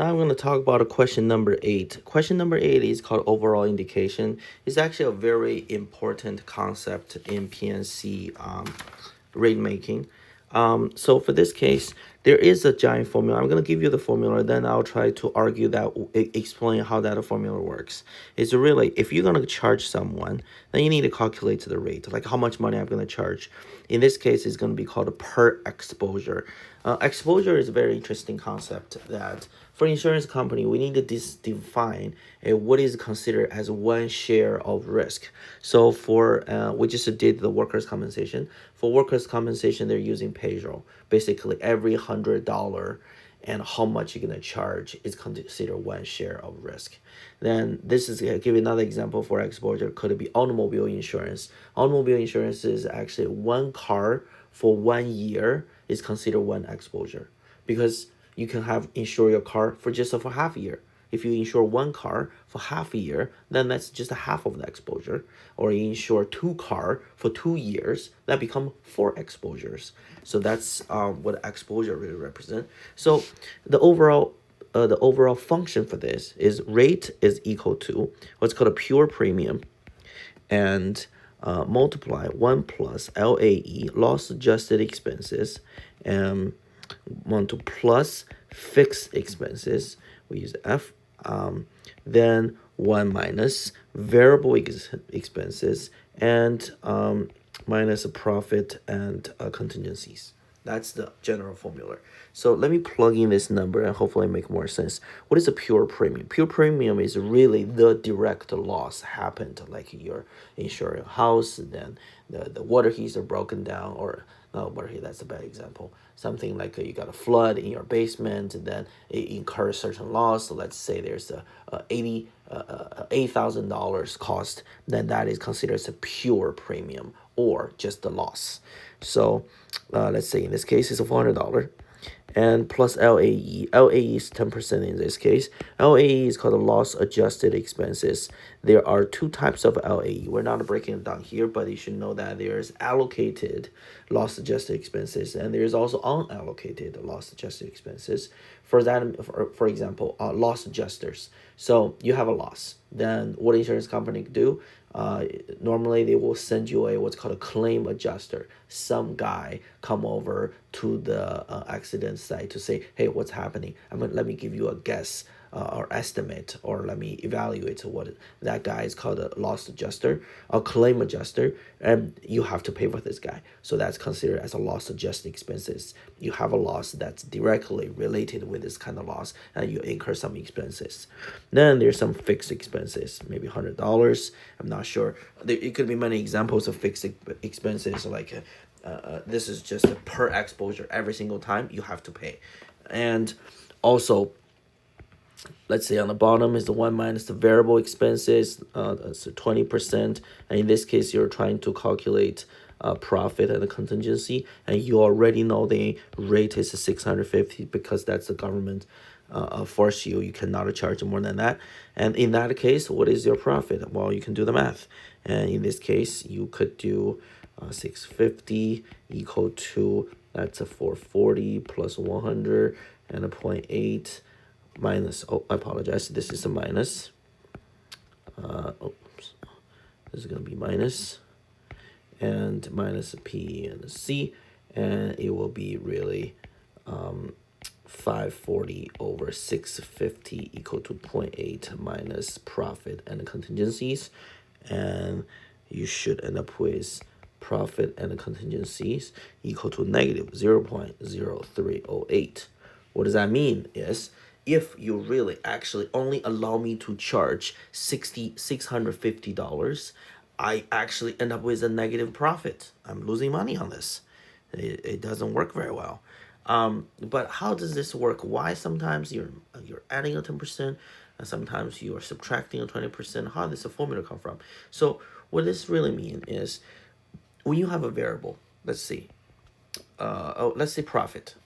Now I'm going to talk about a question number 8. Question number 8 is called overall indication. It's actually a very important concept in PNC rate making. So for this case, there is a giant formula. I'm going to give you the formula, then I'll try to argue that, explain how that formula works. It's really, if you're going to charge someone, then you need to calculate the rate, like how much money I'm going to charge. In this case, it's going to be called a per exposure. Exposure is a very interesting concept that for insurance company, we need to define what is considered as one share of risk. So for, we just did the workers' compensation. For workers' compensation, they're using payroll. Basically, every $100 and how much you're going to charge is considered one share of risk. Then this is give you another example for exposure. Could it be automobile insurance? Automobile insurance is actually one car for 1 year is considered one exposure, because you can have insure your car for just for half a year. If you insure one car for half a year, then that's just a half of the exposure. Or you insure two car for 2 years, that become 4 exposures. So that's what exposure really represent. So the overall function for this is rate is equal to what's called a pure premium, and multiply 1 plus LAE, loss adjusted expenses, and 1 to plus fixed expenses, we use F, then 1 minus variable expenses, and minus a profit and contingencies. That's the general formula. So let me plug in this number and hopefully make more sense. What is a pure premium? Pure premium is really the direct loss happened, like you're insuring your house, then the water heaters are broken down, or no, water heater, that's a bad example. Something like you got a flood in your basement, and then it incurs certain loss. So let's say there's a $8,000 cost, then that is considered as a pure premium or just the loss. So let's say in this case it's a $400, and plus LAE. LAE is 10% in this case. LAE is called a loss adjusted expenses. There are 2 types of LAE. We're not breaking it down here, but you should know that there's allocated loss adjusted expenses, and there's also unallocated loss adjusted expenses. For that, for example, loss adjusters. So you have a loss. Then what insurance company do? Normally they will send you what's called a claim adjuster. Some guy come over to the accident site to say, hey, what's happening? Let me give you a guess or estimate, or let me evaluate what that guy is called a loss adjuster, a claim adjuster, and you have to pay for this guy. So that's considered as a loss adjusted expenses. You have a loss that's directly related with this kind of loss, and you incur some expenses. Then there's some fixed expenses, maybe $100. I'm not sure. It could be many examples of fixed expenses, like this is just a per exposure. Every single time you have to pay. And also, let's say on the bottom is the 1 minus the variable expenses, that's 20%. And in this case, you're trying to calculate profit and the contingency, and you already know the rate is 650 because that's the government force you. You cannot charge more than that. And in that case, what is your profit? Well, you can do the math. And in this case, you could do 650 equal to, that's a 440 plus 100 and a 0.8 minus, oh, I apologize, this is a minus. Oops. This is going to be minus, and minus a P and a C, and it will be really 540 over 650 equal to 0.8 minus profit and contingencies, and you should end up with profit and contingencies equal to negative 0.0308. What does that mean is, if you really actually only allow me to charge $650, I actually end up with a negative profit. I'm losing money on this. It doesn't work very well. But how does this work? Why sometimes you're adding a 10%, and sometimes you are subtracting a 20%? How does the formula come from? So what this really means is, when you have a variable, let's say profit.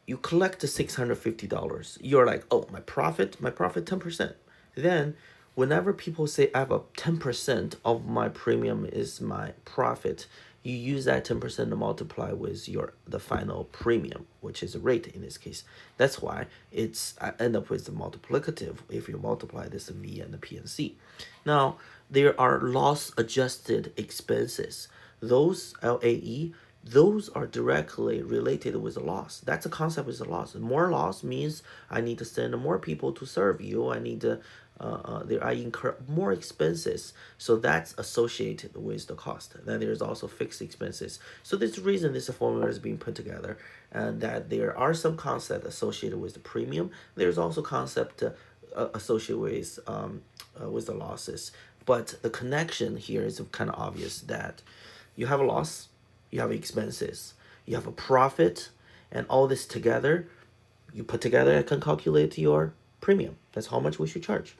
You collect the $650. You're like, oh, my profit 10%. Then whenever people say I have a 10% of my premium is my profit, you use that 10% to multiply with the final premium, which is a rate in this case. That's why I end up with the multiplicative if you multiply this V and the P and C. Now, there are loss adjusted expenses. Those LAE, those are directly related with the loss. That's a concept with the loss. More loss means I need to send more people to serve you. I need to I incur more expenses, so that's associated with the cost. Then there's also fixed expenses. So there's a reason this formula is being put together, and that there are some concepts associated with the premium. There's also concept associated with the losses. But the connection here is kind of obvious that you have a loss, you have expenses, you have a profit, and all this together, you put together and can calculate your premium. That's how much we should charge.